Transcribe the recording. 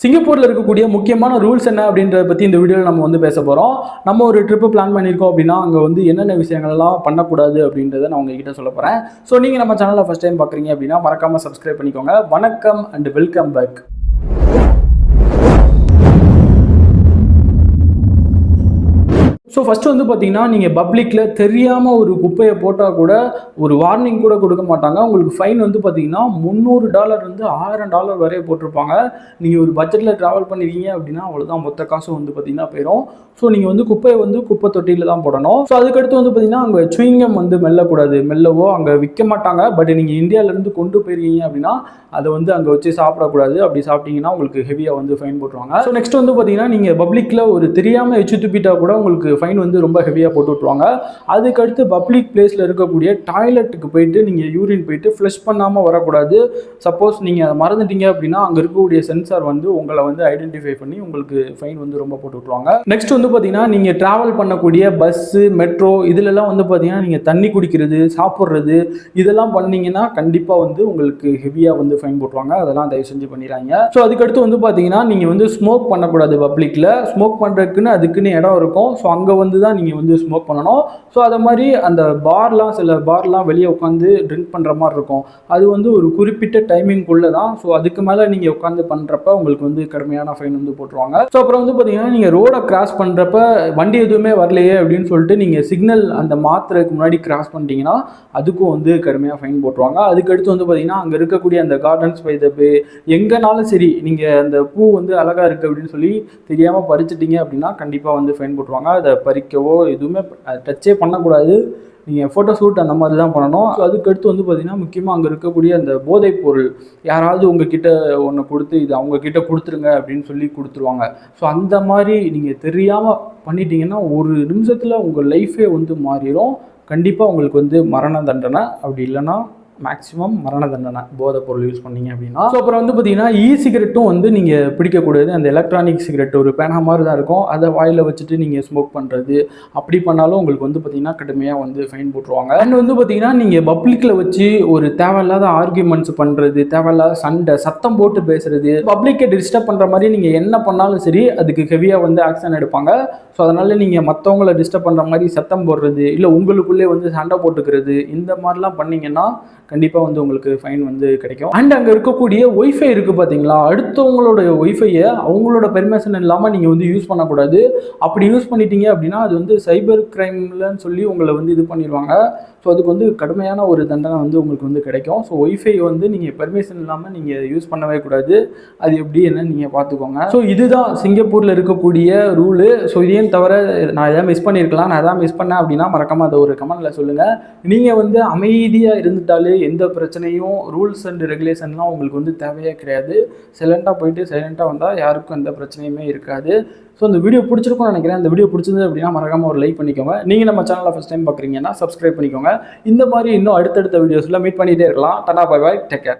சிங்கப்பூரில் இருக்கக்கூடிய முக்கியமான ரூல்ஸ் என்ன அப்படின்றத பற்றி இந்த வீடியோவில் நம்ம வந்து பேச போகிறோம். நம்ம ஒரு ட்ரிப்பு பிளான் பண்ணியிருக்கோம் அப்படின்னா அங்கே வந்து என்னென்ன விஷயங்கள்லாம் பண்ணக்கூடாது அப்படின்றத நான் உங்ககிட்ட சொல்ல போகிறேன். ஸோ நீங்கள் நம்ம சேனலில் ஃபஸ்ட் டைம் பார்க்குறீங்க அப்படின்னா மறக்காமல் சப்ஸ்கிரைப் பண்ணிக்கோங்க. வணக்கம் and welcome back. So first வந்து பார்த்தீங்கன்னா நீங்கள் பப்ளிக்கில் தெரியாமல் ஒரு குப்பையை போட்டால் கூட ஒரு வார்னிங் கூட கொடுக்க மாட்டாங்க. உங்களுக்கு ஃபைன் வந்து பார்த்தீங்கன்னா $300 இருந்து $1000 வரைய போட்டிருப்பாங்க. நீங்கள் ஒரு பட்ஜெட்டில் ட்ராவல் பண்ணிருக்கீங்க அப்படின்னா அவ்வளோதான், மொத்த காசும் வந்து பார்த்தீங்கன்னா போயிடும். ஸோ நீங்கள் வந்து குப்பையை வந்து குப்பை தொட்டியில் தான் போடணும். ஸோ அதுக்கடுத்து வந்து பார்த்தீங்கன்னா அங்கே சுவிங்கம் வந்து மெல்லக்கூடாது, மெல்லவோ அங்கே விற்க மாட்டாங்க. பட் நீங்கள் இந்தியாவிலேருந்து கொண்டு போயிருக்கீங்க அப்படின்னா அதை வந்து அங்கே வச்சு சாப்பிடக்கூடாது. அப்படி சாப்பிட்டீங்கன்னா உங்களுக்கு ஹெவியாக வந்து ஃபைன் போட்டுருவாங்க. ஸோ நெக்ஸ்ட் வந்து பார்த்தீங்கன்னா நீங்கள் பப்ளிக்கில் ஒரு தெரியாமல் எச்சு துப்பிட்டா கூட உங்களுக்கு ஃபைன் வந்து ரொம்ப ஹெவியாக போட்டு விட்ருவாங்க. அதுக்கடுத்து பப்ளிக் பிளேஸில் இருக்கக்கூடிய டாய்லெட்டுக்கு போயிட்டு நீங்கள் யூரின் போயிட்டு ஃப்ளஷ் பண்ணாமல் வரக்கூடாது. சப்போஸ் நீங்கள் அதை மறந்துட்டீங்க அப்படின்னா அங்கே இருக்கக்கூடிய சென்சார் வந்து உங்களை வந்து ஐடென்டிஃபை பண்ணி உங்களுக்கு ஃபைன் வந்து ரொம்ப போட்டு விட்ருவாங்க. நெக்ஸ்ட் வந்து பார்த்தீங்கன்னா நீங்கள் ட்ராவல் பண்ணக்கூடிய பஸ்ஸு, மெட்ரோ இதிலெல்லாம் வந்து பார்த்தீங்கன்னா நீங்கள் தண்ணி குடிக்கிறது, சாப்பிட்றது இதெல்லாம் பண்ணீங்கன்னா கண்டிப்பாக வந்து உங்களுக்கு ஹெவியாக வந்து ஃபைன் போட்டுருவாங்க. அதெல்லாம் தயவு செஞ்சு பண்ணிடுறாங்க. ஸோ அதுக்கடுத்து வந்து பார்த்தீங்கன்னா நீங்கள் வந்து ஸ்மோக் பண்ணக்கூடாது. பப்ளிக்கில் ஸ்மோக் பண்ணுறதுக்குன்னு அதுக்குன்னு இடம் இருக்கும். ஸோ அங்கே வந்து தான் நீங்கள் வந்து ஸ்மோக் பண்ணணும். ஸோ அதை மாதிரி அந்த சில பார்லாம் வெளியே உட்காந்து ட்ரிங்க் பண்ணுற மாதிரி இருக்கும். அது வந்து ஒரு குறிப்பிட்ட டைமிங்குள்ளே தான். ஸோ அதுக்கு மேலே நீங்கள் உட்காந்து பண்ணுறப்ப உங்களுக்கு வந்து கடுமையான ஃபைன் வந்து போட்டுருவாங்க. ஸோ அப்புறம் வந்து பார்த்தீங்கன்னா நீங்கள் ரோடை கிராஸ் பண்ணுறப்ப வண்டி எதுவுமே வரலையே அப்படின்னு சொல்லிட்டு நீங்கள் சிக்னல் அந்த மாத்திரைக்கு முன்னாடி கிராஸ் பண்ணிட்டீங்கன்னா அதுக்கும் வந்து கடுமையாக ஃபைன் போட்டுருவாங்க. அதுக்கடுத்து வந்து பார்த்தீங்கன்னா அங்கே இருக்கக்கூடிய அந்த கார்டன்ஸ் பை த பே எங்கேனாலும் சரி நீங்கள் அந்த பூ வந்து அழகாக இருக்குது அப்படின்னு சொல்லி தெரியாமல் பறிச்சிட்டிங்க அப்படின்னா கண்டிப்பாக வந்து ஃபைன் போட்டுருவாங்க. அதை பறிக்கவோ எதுவுமே டச்சே பண்ணக்கூடாது. நீங்கள் ஃபோட்டோ ஷூட் அந்த மாதிரி தான் பண்ணணும். ஸோ அதுக்கடுத்து வந்து பார்த்தீங்கன்னா முக்கியமாக அங்கே இருக்கக்கூடிய அந்த போதைப் பொருள் யாராவது உங்ககிட்ட ஒன்று கொடுத்து இது அவங்கக்கிட்ட கொடுத்துருங்க அப்படின்னு சொல்லி கொடுத்துருவாங்க. ஸோ அந்த மாதிரி நீங்கள் தெரியாமல் பண்ணிட்டீங்கன்னா ஒரு நிமிஷத்தில் உங்கள் லைஃபே வந்து மாறிடும். கண்டிப்பாக உங்களுக்கு வந்து மரண தண்டனை, அப்படி இல்லைன்னா மேக்ஸிமம் மரண தண்டனை போதை பொருள் யூஸ் பண்ணீங்க அப்படின்னா. ஸோ அப்புறம் வந்து பார்த்தீங்கன்னா சிகரெட்டும் வந்து நீங்கள் பிடிக்கக்கூடாது. அந்த எலக்ட்ரானிக் சிகரெட் ஒரு பேனா மாதிரி தான் இருக்கும். அதை வாயில் வச்சுட்டு நீங்கள் ஸ்மோக் பண்ணுறது அப்படி பண்ணாலும் உங்களுக்கு வந்து பார்த்தீங்கன்னா கடுமையாக வந்து ஃபைன் போட்டுருவாங்க. அண்ட் வந்து பார்த்தீங்கன்னா நீங்கள் பப்ளிக்கில் வச்சு ஒரு தேவையில்லாத ஆர்கியூமெண்ட்ஸ் பண்ணுறது, தேவையில்லாத சண்டை, சத்தம் போட்டு பேசுறது, பப்ளிக்கை டிஸ்டர்ப் பண்ணுற மாதிரி நீங்கள் என்ன பண்ணாலும் சரி அதுக்கு ஹெவியாக வந்து ஆக்ஷன் எடுப்பாங்க. ஸோ அதனால் நீங்கள் மற்றவங்கள டிஸ்டர்ப் பண்ணுற மாதிரி சத்தம் போடுறது, இல்லை உங்களுக்குள்ளே வந்து சண்டை போட்டுக்கிறது இந்த மாதிரிலாம் பண்ணிங்கன்னா கண்டிப்பாக வந்து உங்களுக்கு ஃபைன் வந்து கிடைக்கும். அண்ட் அங்கே இருக்கக்கூடிய ஒய்ஃபை இருக்குது பார்த்தீங்களா, அடுத்தவங்களோட ஒய்ஃபையை அவங்களோட பெர்மிஷன் இல்லாமல் நீங்கள் வந்து யூஸ் பண்ணக்கூடாது. அப்படி யூஸ் பண்ணிட்டீங்க அப்படின்னா அது வந்து சைபர் கிரைம்லன்னு சொல்லி உங்களை வந்து இது பண்ணிடுவாங்க. ஸோ அதுக்கு வந்து கடுமையான ஒரு தண்டனை வந்து உங்களுக்கு வந்து கிடைக்கும். ஸோ ஒய்ஃபை வந்து நீங்கள் பெர்மிஷன் இல்லாமல் நீங்கள் யூஸ் பண்ணவே கூடாது. அது எப்படி என்னன்னு நீங்கள் பார்த்துக்கோங்க. ஸோ இதுதான் சிங்கப்பூரில் இருக்கக்கூடிய ரூலு. ஸோ இதையும் தவிர நான் எதாவது மிஸ் பண்ணியிருக்கலாம், நான் எதாவது மிஸ் பண்ணேன் அப்படின்னா மறக்காமல் அதை ஒரு கமெண்ட்டில் சொல்லுங்கள். நீங்கள் வந்து அமைதியாக இருந்துட்டாலே எந்த பிரச்சனையும் ரூல்ஸ் அண்ட் ரெகுலேஷன்லாம் உங்களுக்கு வந்து தேவையே கிடையாது. சைலண்ட்டாக போயிட்டு சைலண்ட்டாக வந்தால் யாருக்கும் எந்த பிரச்சனையுமே இருக்காது. ஸோ இந்த வீடியோ பிடிச்சிருக்கும்னு நினைக்கிறேன். இந்த வீடியோ பிடிச்சிருந்தது அப்படின்னா மறக்காமல் ஒரு லைக் பண்ணிக்கோங்க. நீங்கள் நம்ம சேனலில் ஃபஸ்ட் டைம் பார்க்குறீங்கன்னா சப்ஸ்கிரைப் பண்ணிக்கோங்க. இந்த மாதிரி இன்னும் அடுத்தடுத்த வீடியோஸில் மீட் பண்ணிகிட்டே இருக்கலாம். Tata, bye bye, take care.